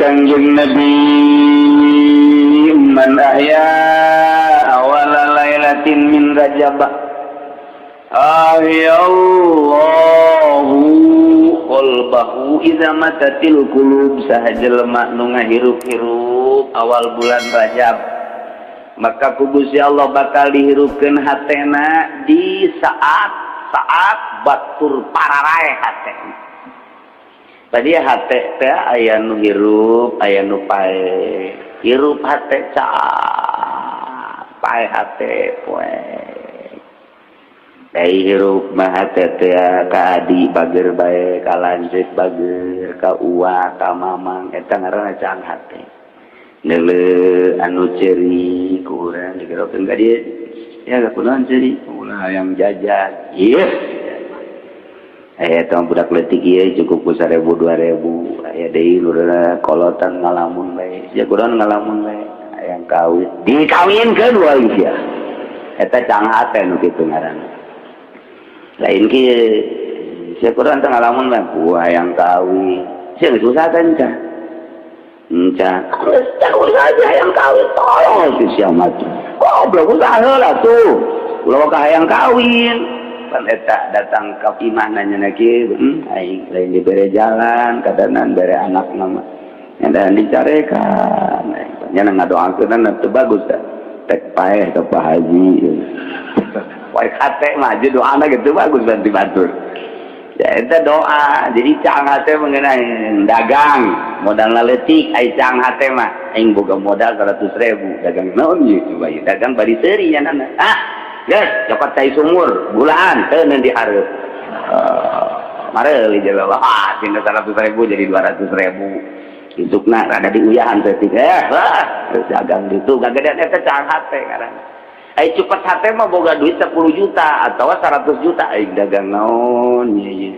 Kangjeng Nabi man ahya awala lailatin min Rajab ahyallahu qalbahu idza matatil qulub sahajelma nu ngahirup-hirup awal bulan Rajab maka ku Gusti Allah bakal dihirupkeun hatena di saat batur pararae hatena. Tadi hate teh aya nu hirup aya nu pae hirup hate cak pae hate poe dai hirup mah hate teh ka adi bager bae ka lanceuk bager ka uwa ka mamang eta ngaranna cang hate neuleuh anu ceuri ku urang digerokeun ka dieu ya kunaon ceuri ulah yang jajan ieu tong budak leutik ieu cukup ku 1000 2000 aya deui lurana kolotan ngalamun bae sia kunaon ngalamun bae hayang kawin dikawinkeun wae sia eta cang hate nu kitu ngaranna lain kieu sia kunaon teh ngalamun bae ku hayang kawin sia geus usaha teh enca geus usaha hayang kawin tolong sia mah goblok usaha heula tuh ulah ka hayang kawin pan eta datang ka imah nanya kieu aing lain dibere jalan kadanan bere anak mah dan dicarekan nya ngadoakeun teu bagus teh tek paeh ka Pak Haji poe hate mah jadi doana gitu bagus dan dibatur ya eta doa jadi cang hate mengenai dagang modal leutik ai cang hate mah aing boga modal 100.000 dagang naon ieu coba ieu dagang bari seuri nyanana yes, cokot cai sumur, bulan, tenan diharap. Mare li jaga lah, tina 100.000 jadi 200.000. Isukna rada diuyahan teh terus dagang ditu, gagedean eta cang hate ngaranna. Ai cepet hate mah boga duit 10 juta atau 100 juta aing dagang naon nya.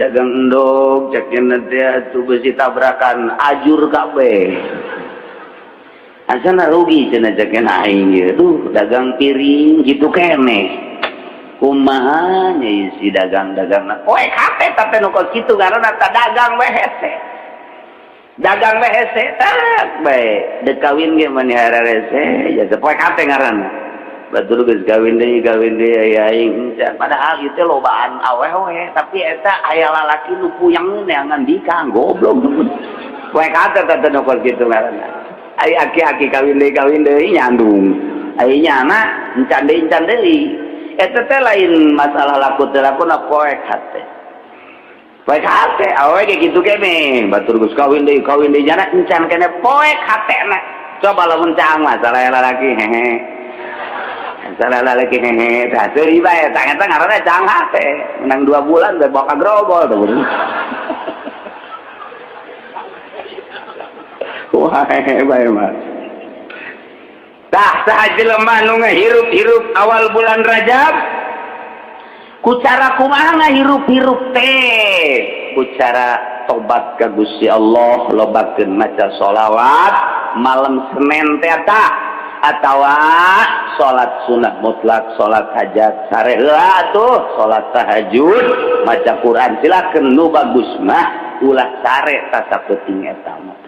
Dagang endog, cekeun teh tu besi tabrakan ajur kabeh. Asana rugi cenah cekeun aing ieu tuh dagang piring gitu keneh kumaha nya si dagang-dagangna poe hate tapi nu kitu ngaranna ta dagang we hese dagang we hese tak bae deuk kawin ge manehara rese ya poe hate ngaranna batur geus kawin deui aya aing padahal ieu teh lobaan aweh we tapi eta aya lalaki nu puyang neangan dikang goblok poe hate tapi nu kitu ngaranna ai aki-aki kawin deui nyandung ai nyana encan deui eta teh lain masalah laku teh lakuna poek hate awe ge kitu kene batur geus kawin deui nyana encan kene poek hatena coba lamun cang masalah lalaki hehe masalah lalaki hehe tah seuri bae tah eta ngaranna cang hate menang 2 bulan bae bawa ka grobol tuh wah bae mah tah sahajelema nu ngahirup-hirup awal bulan Rajab ku cara kumaha ngahirup-hirup teh ku cara tobat ka Gusti Allah lobakeun maca sholawat malam Senin teh tah atawa salat sunah mutlak salat hajat sare heula atuh salat tahajud maca Quran silakeun nu bagus mah ulah sare ta saeuting eta mah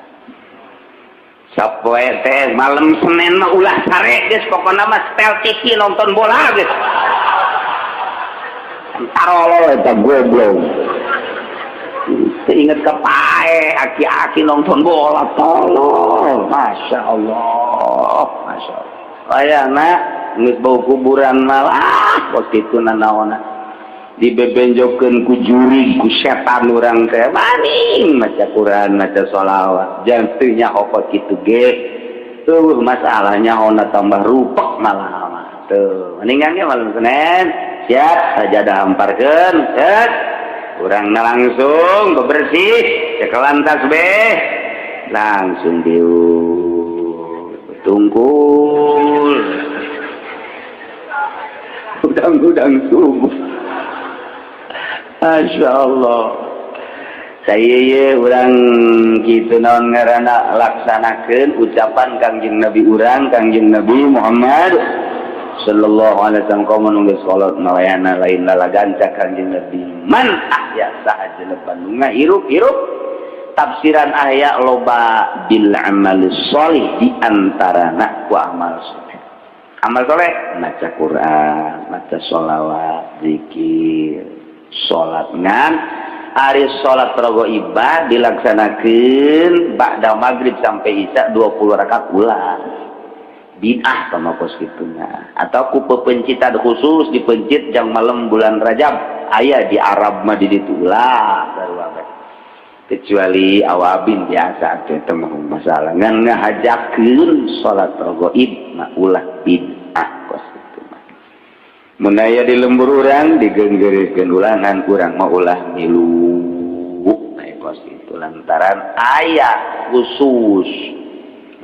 sapoe teh malam Senin mah ulah sare geus pokona mah setel TV nonton bola geus tarolo eta goblok inget ka pae aki-aki nonton bola tolong masyaallah ayana geus bau kuburan malah waktu itu nanaona dibebenjokeun ku juri ku setan urang teh maning maca Quran maca sholawat jangan teu nyaho kitu ge masalahnya ona tambah rupek malah tuh mendingan ge malam Senin siap sajadah hamparkeun set urang langsung bebersih cekelan tasbih langsung tungkul udang subuh Masya Allah saya urang gitu naon ngaranna laksanakeun ucapan Kangjeng Nabi urang Kangjeng Nabi Muhammad sallallahu alaihi wasallam kaum nunggu salat malayana lain lalagan Kangjeng Nabi man ahya sahaja leban ngahirup-hirup tafsiran ayat loba bil amalis sholih di antarana ku amal soleh. Amal soleh maca Quran, maca sholawat, zikir, sholat ngan hari sholat rogoibah dilaksanakan ba'da maghrib sampai isya 20 rakaat ulang. Bid'ah sama kos gitunya. Atau ku pepencit khusus dipencit jang malam bulan Rajab aya di Arab mah di ditu ulah baru abad. Kecuali awabin biasa teh teh masalah ngan ngahajakeun salat rogoib mah ulah bid'ah kos kitu mah. Mun aya di lembur urang digeunggeurkeun ulangan urang mah ulah milu kos kitu lantaran aya khusus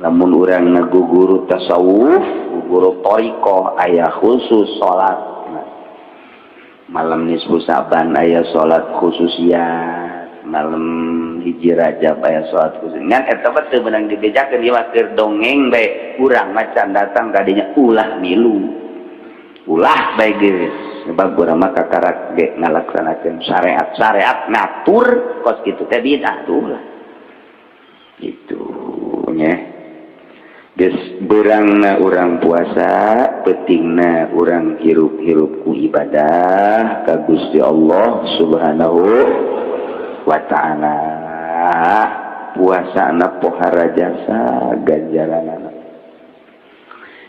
lamun urang ngaguguru tasawuf guguru thariqah aya khusus salat malam nisfu saban aya salat khususiyat malam hiji Rajab aya salat khusus ngan eta teh beunang dibejakeun ieu mah keur dongeng bae urang macan datang kadinya ulah milu ulah bae geus sebab urang mah kakarak ge ngalaksanakeun syariat ngatur kos kitu teh bid'ah tuh ulah gitu nya. Geus beurangna urang puasa pentingna urang hirup-hirup ku ibadah ka Gusti Allah Subhanahu wa taala. Puasana pohara jasa ganjaranana.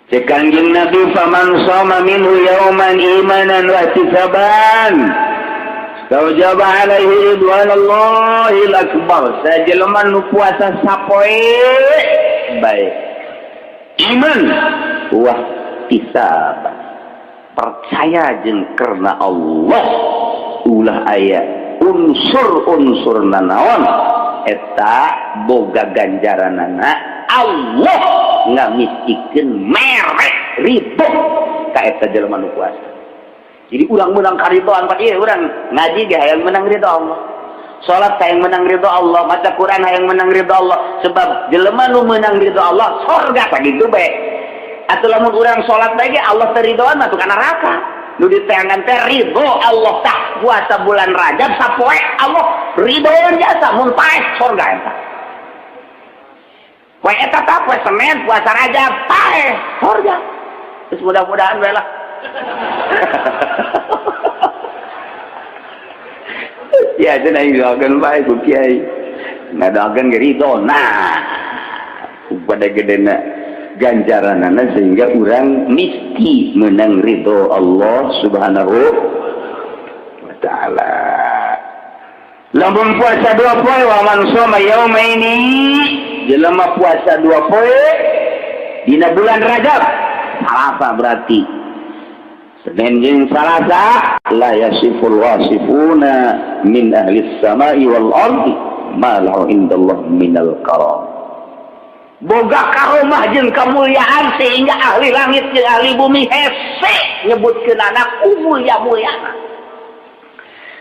Cek Kangjeng Nabi faman shoma minhu yauman imanan wa ihtisaban tawjaba alaihi ridwanallahil akbar. Sajelema nu puasa sapoe bae iman wah tisab percaya jeung karena Allah ulah aya unsur-unsur nanaon eta boga ganjaranana Allah ngamistikeun merek ridho ka eta jelema nu puasa. Jadi urang menang karidhoan pak ieu urang ngaji ge hayang menang ridho Allah. Salat hayang menang ridho Allah, maca Quran hayang menang ridho Allah. Sebab jelema nu meunang ridho Allah surga tah kitu bae. Atuh lamun urang salat bae Allah teh ridhoan mah tukang neraka. Nu diteangan teh ridho Allah tah puasa bulan Rajab sapoe Allah ridhoan jasa mun paeh surga eta. Poe eta tah poe Senin puasa Rajab paeh surga. Terus mudah-mudahan bae lah. Ya cenah doakeun bae ku kiai. Ngadakeun ge ridho. Nah, pada gedena ganjaranana sehingga urang mesti menang ridho Allah Subhanahu wa taala. Lamun puasa 2 poe wa man shoma yaumaini jelema puasa 2 poe dina bulan Rajab. Salasa berarti Senin jeung Salasa la yasiful wasifuna min ahli samai wal ardi ma lahu indallah minal karam. Boga karomah jeung kamulyaan sehingga ahli langit jeung ahli bumi hese nyebutkeun anak mulya-mulyana.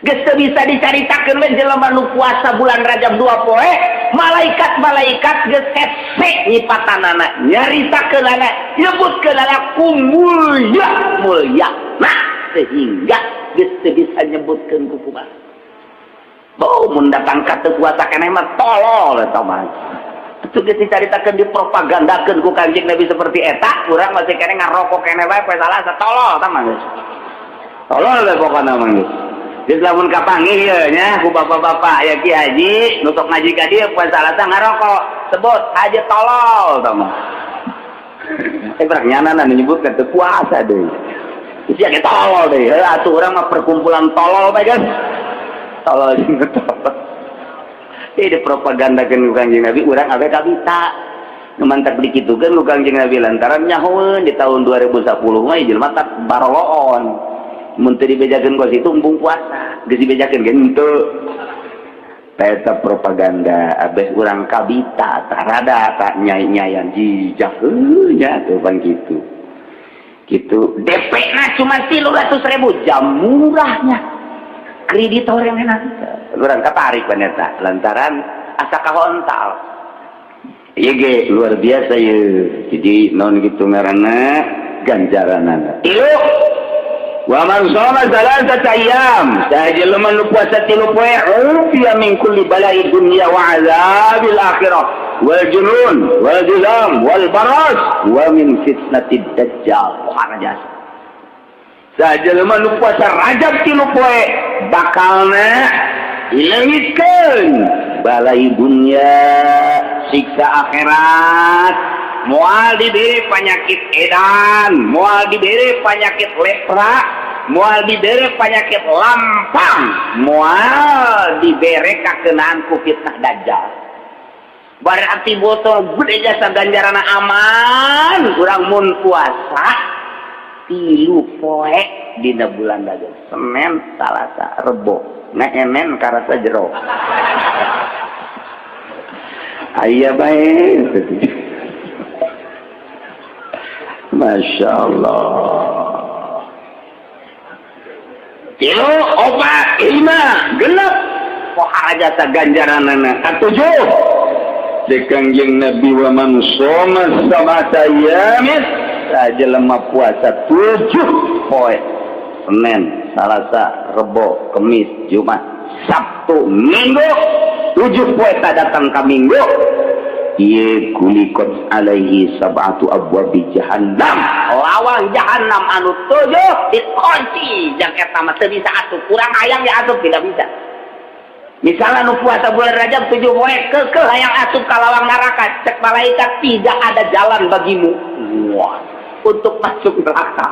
Geus teu bisa dicaritakeun we jelema nu puasa bulan Rajab 2 poe, malaikat-malaikat geus hese nyipatanana, nyaritakeun anak, nyebutkeun anak mulya. Nah, sehingga geus teu bisa nyebutkeun ku kumaha. Bau mun datang ka teu puasa keneh mah tolol eta mah. Itu geus dicaritakeun dipropagandakeun ku Kanjeng Nabi seperti eta, urang masih keneh ngarokok keneh wae poe Salasa tolol tah mah geus. Tolol we pokona mah geus. Geus lamun kapanggih ieu nya ku bapak-bapak aya Ki Haji nutuk ngaji ka dieu poe Salasa ngarokok, sebut haji tolol tah mah. Berak nyanana menyebutkan teu puasa deui. Sia ge tolol deui. Atuh urang mah perkumpulan tolol bae kan. Tolol jeung tolol. Ini propagandakeun ku Kanjeng Nabi urang awe kabita. Nu mantak dikitukeun ku Kanjeng Nabi lantaran nyahoeun di tahun 2010 mah jelema tak baroloon. Mun teu dibejakeun ku situ embung puasa. Geus dibejakeun ge henteu. Eta propaganda abeh urang kabita tah rada tak nyai-nyayan jijak nya tuh pan kitu. Kitu DP-na cuma 300.000 jam murahnya. Kreditor yang enak. Urang katarik pan eta lantaran asa kahontal. Ieu ge luar biasa ieu. Jadi naon kitu ngaranna ganjaranana. Ieu Wa man shoma salasata ayyam sajelema nu puasa 3 poe ufiya min kulli bala'i dunya wa 'adzabil akhirah wal junun wal juzam wal baras wa min fitnatid dajjal. Harajas sajelema nu puasa Rajab 3 poe bakalna ilengitkeun balai dunya siksa akhirat, moal diberi penyakit edan, moal diberi penyakit lepra, moal diberi penyakit lampang, moal diberi kakenaan ku fitnah dajjal. Berarti botol gede jasa ganjarana aman, urang mun puasa 3 poe dina bulan Rajab, Senin, Salasa, Rebo, ngaenen karasa jero. Aya bae. Masya Allah. 3, 4, 5, 6 pohara jasa ganjaranana. 7 Kangjeng Nabi wa man shoma sab'ata ayyamin sajelema puasa 7 poe Senin, Salasa, Rebo, Kamis, Jumat, Sabtu, Minggu 7 poe tak datang ka Minggu ieu kulikot alaihi sab'atu abwabi jahannam lawang jahannam anu 7 dikunci jang eta mah teu bisa atup kurang hayang diatup tidak bisa. Misalnya nu puasa bulan Rajab 7 poe kekeh hayang asup ka lawang neraka cek malaikat tidak ada jalan bagimu wah untuk masuk neraka.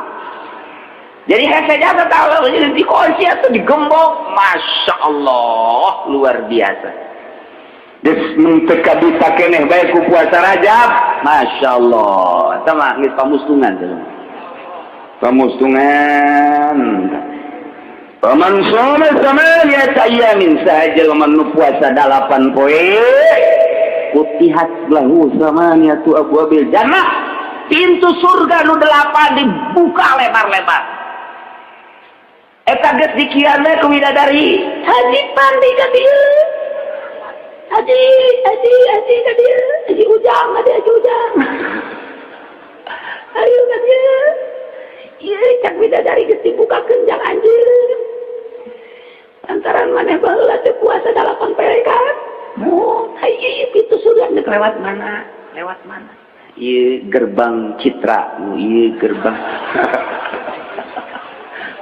Jadi hese jasa tahu jadi dikunci atau digembok. Masya Allah luar biasa. Des menteka bisa keneh bae ku puasa Rajab. Masya Allah. Sama geus pamustungan tuh. Pamustungan. Paman shoma samaniyata ayyamin sajelema nu puasa 8 poe kutihat lahu samaniyatu abwabil jannah. Pintu surga nu 8 dibuka lebar-lebar. Eta geus dikieunna ku widadari. Haji pandi ka dieu. Haji ka dieu. Haji ujang, haji ujang. Ayo ka dieu. Ieu cak widadari geus dibukakeun jang anjeun. Lantaran maneh baheula teu puasa 8 poe kan. Oh, ieu pintu surga nek lewat mana? Lewat mana? Ieu gerbang Citra, ieu gerbang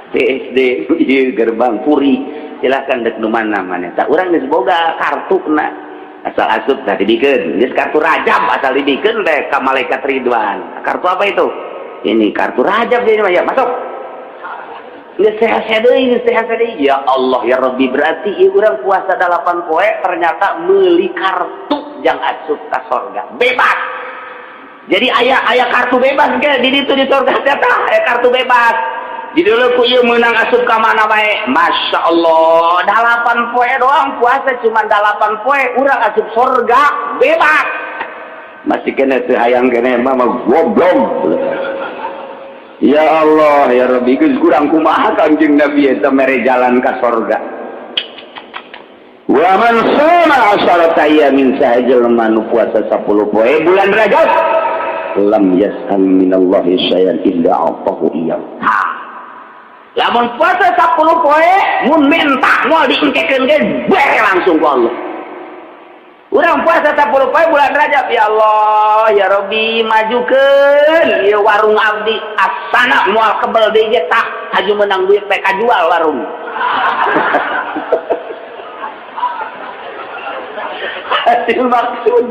PSD, ieu gerbang Puri. Silakan dek nu mana maneh. Tah urang geus boga kartuna. Asal asup tah dibikeun. Geus kartu Rajab asal dibikeun teh ka malaikat Ridwan. Kartu apa itu? Ini kartu Rajab jadi mah ya masuk. Geus sehat-sehat deui, geus sehat deui. Ya Allah ya Rabbi berarti ieu urang puasa 8 poe ternyata meuli kartu jang asup ka surga. Bebas. Jadi aya kartu bebas ge di ditu di surga teh tah aya kartu bebas. Jadi dulu ku ieu meunang asup ka mana bae. Masya Allah 8 poe doang puasa cuma 8 poe urang asup surga bebas. Masih kena teu hayang kene mah goblok. Ya Allah ya Rabbi geus kurang kumaha Kangjeng Nabi eta mere jalan ka surga. Wa man shoma 10 ayyamin sajelema nu puasa 10 poe bulan Rajab lam yas'al minallahi syai'an illa atahu iyyahu. Lamun puasa 10 poe mun minta moal diengkekeun ge bae langsung ku Allah. Urang puasa 10 poe bulan Rajab ya Allah ya Rabbi majukeun ieu warung abdi asana moal kebel deui ge tah haju menang duit bae kajual warung. Hasil maksud.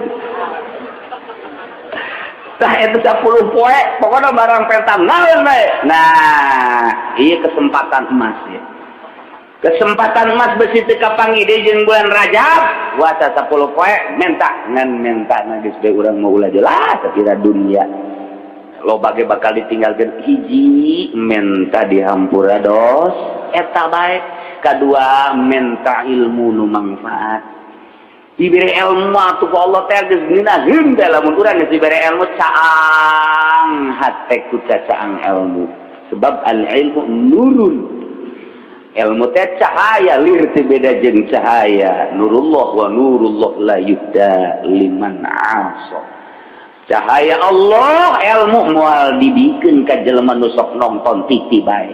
Tah itu 10 poe pokoknya barang pertama naon bae. Nah, ieu kesempatan emas ya. Kesempatan emas besi teu kapanggih deui jeung bulan Rajab, puasa 10 poe menta ngan menta na geus bae urang mau ulah jelas sakira dunia. Loba ge bakal ditinggalkeun hiji menta dihampura dos eta bae, kadua menta ilmu nu manfaat. Diberi ilmu atuh ku Allah teh geus ngeunaheun teh lamun urang geus diberi ilmu caang hate ku caang ilmu. Sebab al ilmu nurun. Ilmu teh cahaya lir teh beda jeung cahaya. Nurullah wa nurullah la yuhda liman 'asa. Cahaya Allah ilmu moal dibikeun ka jelema nu sok nonton TV bae.